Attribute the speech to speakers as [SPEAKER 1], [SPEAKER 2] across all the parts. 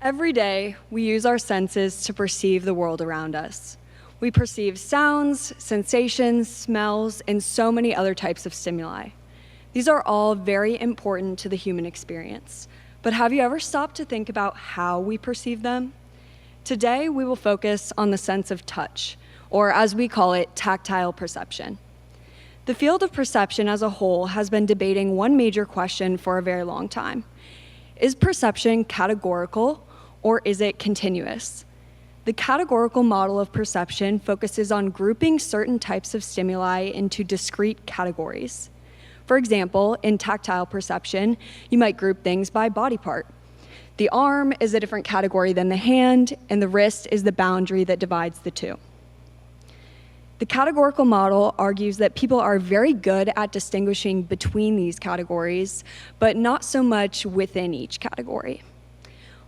[SPEAKER 1] Every day, we use our senses to perceive the world around us. We perceive sounds, sensations, smells, and so many other types of stimuli. These are all very important to the human experience. But have you ever stopped to think about how we perceive them? Today, we will focus on the sense of touch, or as we call it, tactile perception. The field of perception as a whole has been debating one major question for a very long time. Is perception categorical, or is it continuous? The categorical model of perception focuses on grouping certain types of stimuli into discrete categories. For example, in tactile perception, you might group things by body part. The arm is a different category than the hand, and the wrist is the boundary that divides the two. The categorical model argues that people are very good at distinguishing between these categories, but not so much within each category.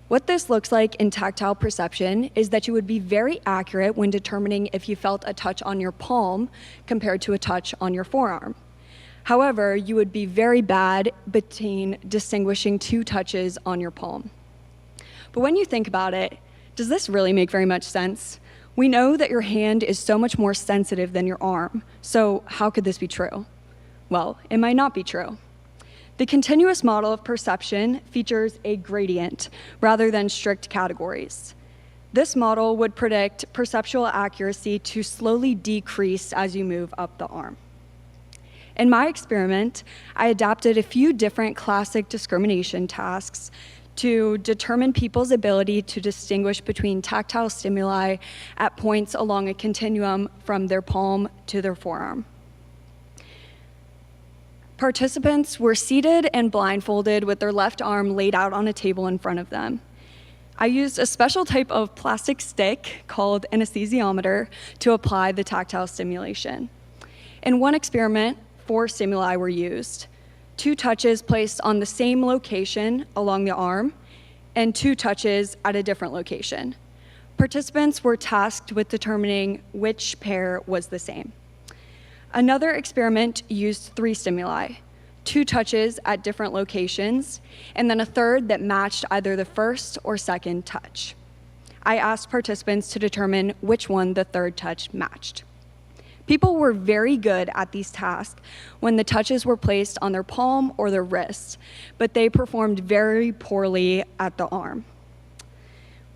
[SPEAKER 1] What this looks like in tactile perception is that you would be very accurate when determining if you felt a touch on your palm compared to a touch on your forearm. However, you would be very bad between distinguishing two touches on your palm. But when you think about it, does this really make very much sense? We know that your hand is so much more sensitive than your arm, so how could this be true? Well, it might not be true. The continuous model of perception features a gradient rather than strict categories. This model would predict perceptual accuracy to slowly decrease as you move up the arm. In my experiment, I adapted a few different classic discrimination tasks to determine people's ability to distinguish between tactile stimuli at points along a continuum from their palm to their forearm. Participants were seated and blindfolded with their left arm laid out on a table in front of them. I used a special type of plastic stick called an anesthesiometer to apply the tactile stimulation. In one experiment, 4 stimuli were used: 2 touches placed on the same location along the arm, and 2 touches at a different location. Participants were tasked with determining which pair was the same. Another experiment used 3 stimuli, 2 touches at different locations, and then a third that matched either the first or second touch. I asked participants to determine which one the third touch matched. People were very good at these tasks when the touches were placed on their palm or their wrist, but they performed very poorly at the arm.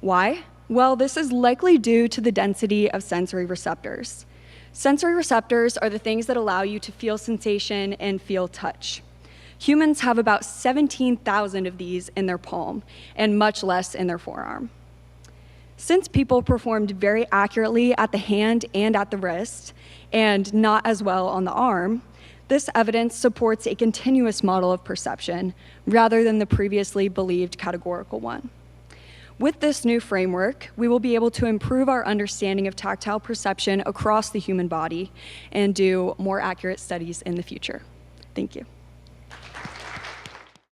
[SPEAKER 1] Why? Well, this is likely due to the density of sensory receptors. Sensory receptors are the things that allow you to feel sensation and feel touch. Humans have about 17,000 of these in their palm, and much less in their forearm. Since people performed very accurately at the hand and at the wrist, and not as well on the arm, this evidence supports a continuous model of perception rather than the previously believed categorical one. With this new framework, we will be able to improve our understanding of tactile perception across the human body and do more accurate studies in the future. Thank you.